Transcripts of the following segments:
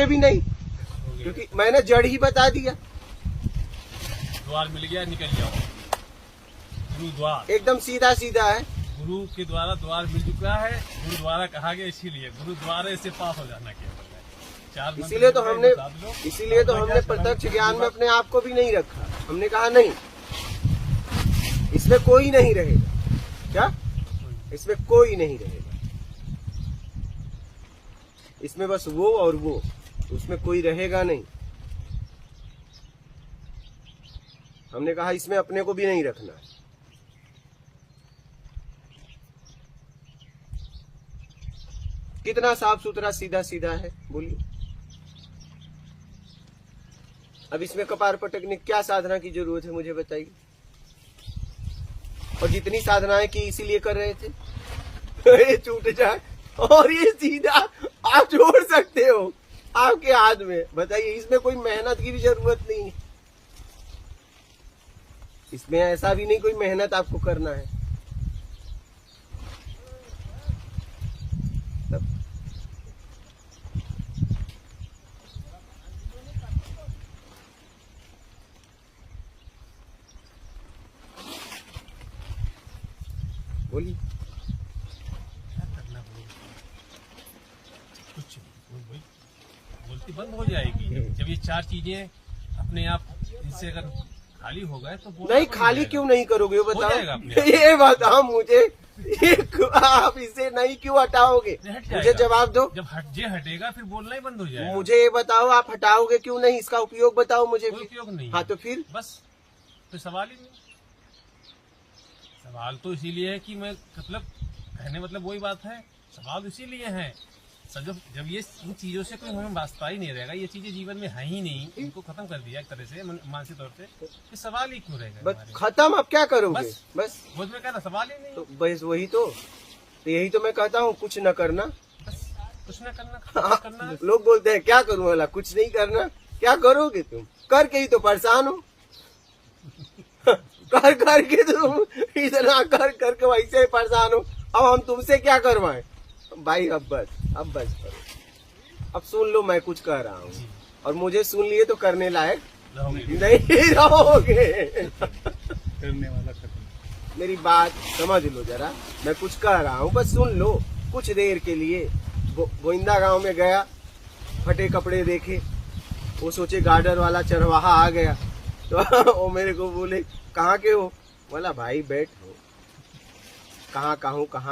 मुझे भी नहीं, क्योंकि मैंने जड़ ही बता दिया। द्वार मिल गया, निकल जाओ। गुरुद्वार एकदम सीधा सीधा है। गुरु के द्वारा द्वार मिल चुका है, गुरुद्वारा कहा गया, इसीलिए गुरुद्वारे से पास हो जाना केवल है। चार इसीलिए तो हमने प्रत्यक्ष ज्ञान में अपने आप को भी नहीं रखा। हमने कहा नहीं, इसमें कोई नहीं रहेगा। क्या? इसमें कोई नहीं रहेगा, इसमें बस वो और वो, उसमें कोई रहेगा नहीं। हमने कहा इसमें अपने को भी नहीं रखना। कितना साफ सुथरा सीधा सीधा है, बोलिए। अब इसमें कपार पटकने क्या साधना की जरूरत है, मुझे बताइए। और जितनी साधनाएं की इसीलिए कर रहे थे, ये छूट जाए और ये सीधा आप जोड़ सकते हो आपके हाथ में। बताइए, इसमें कोई मेहनत की भी जरूरत नहीं है। इसमें ऐसा भी नहीं कोई मेहनत आपको करना है। बोलिए, क्या करना पड़ेगा? कुछ बोलती बंद हो जाएगी जब ये चार चीजें अपने आप इनसे अगर खाली हो गए तो नहीं। खाली क्यों नहीं करोगे वो बताओ। अपने ये बताओ मुझे, आप इसे नहीं क्यों हटाओगे? मुझे जवाब दो। जब हटेगा फिर बोलना ही बंद हो जाएगा। मुझे ये बताओ, आप हटाओगे क्यों नहीं? इसका उपयोग बताओ मुझे। कोई उपयोग नहीं। हाँ तो फिर बस, तो सवाल ही नहीं। सवाल तो इसीलिए है कि मैं कहने वही बात है। सवाल इसीलिए है जब ये इन चीजों से कोई हमें वास्ता ही नहीं रहेगा, ये चीजें जीवन में है ही नहीं, इनको खत्म कर दिया एक तरह से मानसिक तौर से, ये सवाल ही क्यों रहेगा? बस खत्म। अब क्या करोगे? बस वो मैं कहना सवाल ही नहीं। तो बस वही तो यही तो मैं कहता हूँ, कुछ न करना। बस कुछ न करना। लोग बोलते हैं क्या करूँ वाला, कुछ नहीं करना। क्या करोगे तुम? करके ही तो परेशान हो। करके तुम इतना करके वैसे ही परेशान हो। अब हम तुमसे क्या करवाएं भाई? अब बस करो। अब सुन लो, मैं कुछ कह रहा हूँ और मुझे सुन लिए तो करने लायक नहीं रहोगे। करने वाला खत्म। मेरी बात समझ लो जरा, मैं कुछ कह रहा हूँ, बस सुन लो। कुछ देर के लिए गोविंदा गांव में गया, फटे कपड़े देखे, वो सोचे गार्डर वाला चरवाहा आ गया, तो वो मेरे को बोले कहाँ के हो? बोला भाई बैठो। कहाँ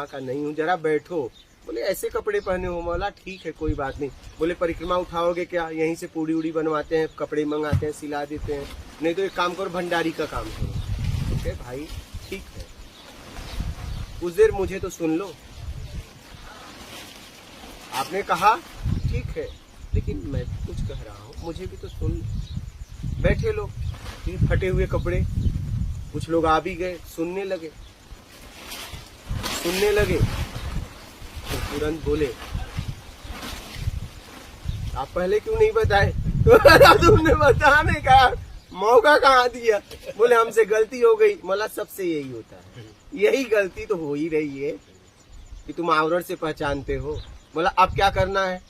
का नहीं हूँ, जरा बैठो। बोले ऐसे कपड़े पहने हो? बोला ठीक है कोई बात नहीं। बोले परिक्रमा उठाओगे क्या? यहीं से पूड़ी उड़ी बनवाते हैं, कपड़े मंगाते हैं, सिला देते हैं। नहीं तो एक काम करो, भंडारी का काम करो। ओके भाई ठीक है, कुछ देर मुझे तो सुन लो। आपने कहा ठीक है, लेकिन मैं कुछ कह रहा हूँ, मुझे भी तो सुन। बैठे लोग, फटे हुए कपड़े, कुछ लोग आ भी गए, सुनने लगे तो तुरंत बोले आप पहले क्यों नहीं बताए? तुमने बताने का मौका कहाँ दिया? बोले हमसे गलती हो गई। बोला सबसे यही होता है, यही गलती तो हो ही रही है कि तुम आवरण से पहचानते हो। बोला अब क्या करना है?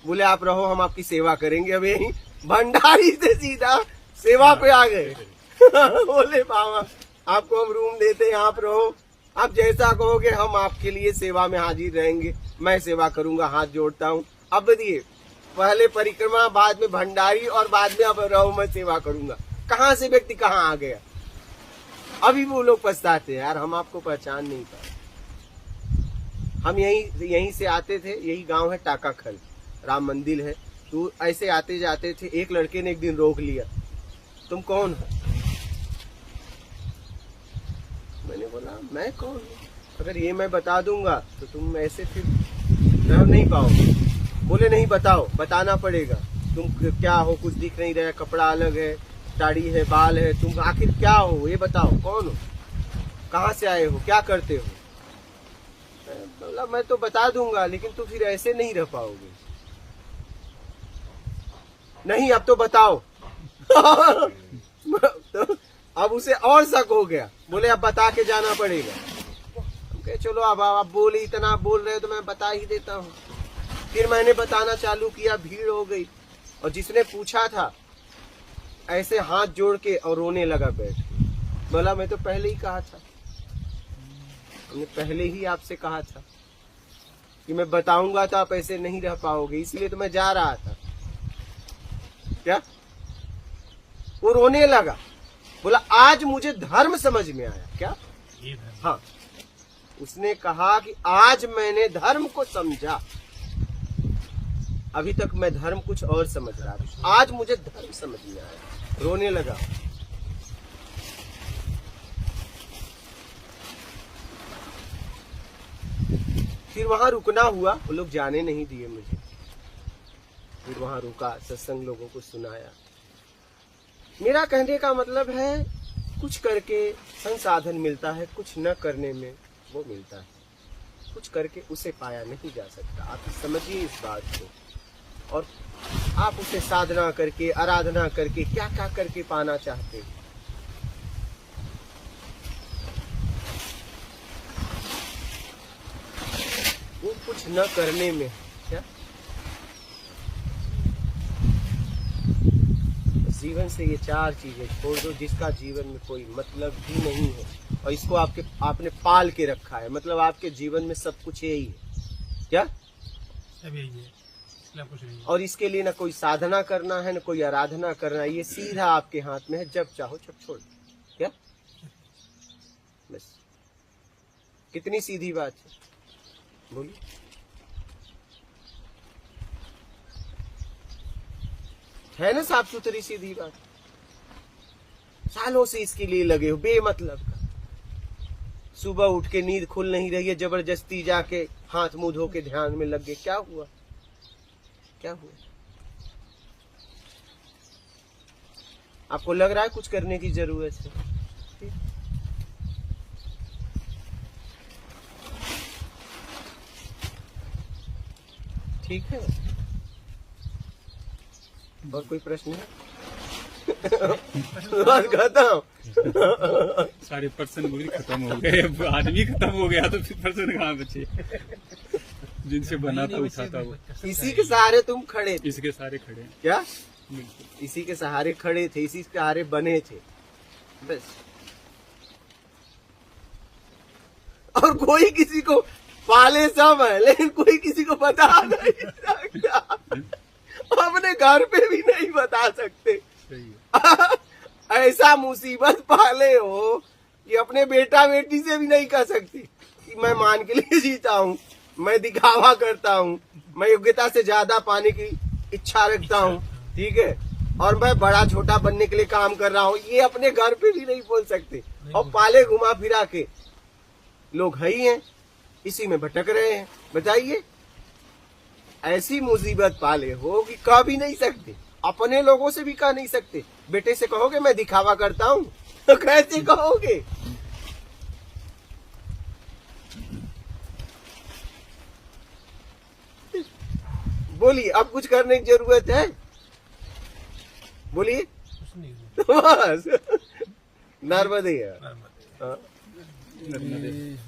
बोले आप रहो, हम आपकी सेवा करेंगे। अब यही भंडारी से सीधा सेवा पे आ गए। बोले बाबा आपको हम रूम देते हैं, आप रहो, आप जैसा कहोगे हम आपके लिए सेवा में हाजिर रहेंगे, मैं सेवा करूंगा। हाथ जोड़ता हूँ। अब दिए पहले परिक्रमा, बाद में भंडारी और बाद में अब रहो मैं सेवा करूंगा। कहाँ से व्यक्ति कहाँ आ गया? अभी वो लोग पछताते हैं, यार हम आपको पहचान नहीं पाए। हम यहीं से आते थे, यही गांव है टाकाखल, राम मंदिर है। तो ऐसे आते जाते थे, एक लड़के ने एक दिन रोक लिया, तुम कौन हो? मैंने बोला मैं कौन हूँ? अगर ये मैं बता दूंगा तो तुम ऐसे फिर रह नहीं पाओगे। बोले नहीं बताओ, बताना पड़ेगा। तुम क्या हो? कुछ दिख नहीं रहा, कपड़ा अलग है, दाढ़ी है, बाल है, तुम आखिर क्या हो? ये बताओ कौन हो, कहाँ से आए हो, क्या करते हो? बोला मैं तो बता दूंगा, लेकिन तुम फिर ऐसे नहीं रह पाओगे। नहीं अब तो बताओ। तो अब उसे और शक हो गया। बोले अब बता के जाना पड़ेगा। चलो अब आप बोले, इतना बोल रहे हो तो मैं बता ही देता हूँ। फिर मैंने बताना चालू किया, भीड़ हो गई, और जिसने पूछा था ऐसे हाथ जोड़ के और रोने लगा बैठ के। बोला मैं तो पहले ही कहा था, मैंने पहले ही आपसे कहा था कि मैं बताऊंगा तो आप ऐसे नहीं रह पाओगे, इसलिए तो मैं जा रहा था। क्या? वो रोने लगा, बोला आज मुझे धर्म समझ में आया। क्या? ये धर्म। हाँ, उसने कहा कि आज मैंने धर्म को समझा, अभी तक मैं धर्म कुछ और समझ रहा था, आज मुझे धर्म समझ में आया। रोने लगा। फिर वहां रुकना हुआ, वो लोग जाने नहीं दिए मुझे। फिर वहां रुका, सत्संग लोगों को सुनाया। मेरा कहने का मतलब है कुछ करके संसाधन मिलता है, कुछ न करने में वो मिलता है। कुछ करके उसे पाया नहीं जा सकता। आप समझिए इस बात को। और आप उसे साधना करके, आराधना करके, क्या क्या करके पाना चाहते हैं। वो कुछ न करने में। क्या? जीवन से ये चार चीजें छोड़ दो जिसका जीवन में कोई मतलब ही नहीं है, और इसको आपने पाल के रखा है। मतलब आपके जीवन में सब कुछ यही है। क्या? सब यही है, इसलिए कुछ नहीं है। और इसके लिए ना कोई साधना करना है, ना कोई आराधना करना है। ये सीधा आपके हाथ में है, जब चाहो जब छोड़ दो। क्या? बस। कितनी सीधी बात है, बोलिए। है ना साफ सुथरी सीधी बात। सालों से इसके लिए लगे हो बेमतलब का। सुबह उठ के नींद खुल नहीं रही है, जबरदस्ती जाके हाथ मुंह धो के ध्यान में लग गए। क्या हुआ? क्या हुआ? आपको लग रहा है कुछ करने की जरूरत है? ठीक है। और कोई प्रश्न है? बस खत्म। सारे पर्सन पूरी खत्म हो गए। अब आदमी खत्म हो गया तो फिर पर्सन कहाँ बचे? जिनसे बना था, उठा था वो। इसी के सहारे तुम खड़े थे। इसके सारे खड़े हैं। क्या? बिल्कुल। इसी के सहारे खड़े थे, इसी के सहारे बने थे, बस। और कोई किसी को पाले सब है, लेकिन कोई किसी को बता नहीं सकता। अपने घर पे भी नहीं बता सकते। सही है। ऐसा मुसीबत पाले हो कि अपने बेटा बेटी से भी नहीं कह सकते कि मैं मान के लिए जीता हूँ, मैं दिखावा करता हूँ, मैं योग्यता से ज्यादा पाने की इच्छा रखता हूँ, ठीक है, और मैं बड़ा छोटा बनने के लिए काम कर रहा हूँ। ये अपने घर पे भी नहीं बोल सकते। और पाले घुमा फिरा के लोग है ही हैं, इसी में भटक रहे हैं। बताइए, ऐसी मुसीबत पाले हो कि कह भी नहीं सकते, अपने लोगों से भी कह नहीं सकते। बेटे से कहोगे मैं दिखावा करता हूँ, तो कैसे कहोगे? बोलिए, अब कुछ करने की जरूरत है? बोलिए। कुछ नहीं हुआ। बस नर्मदे। नर्मदे। हाँ। नर्मदे।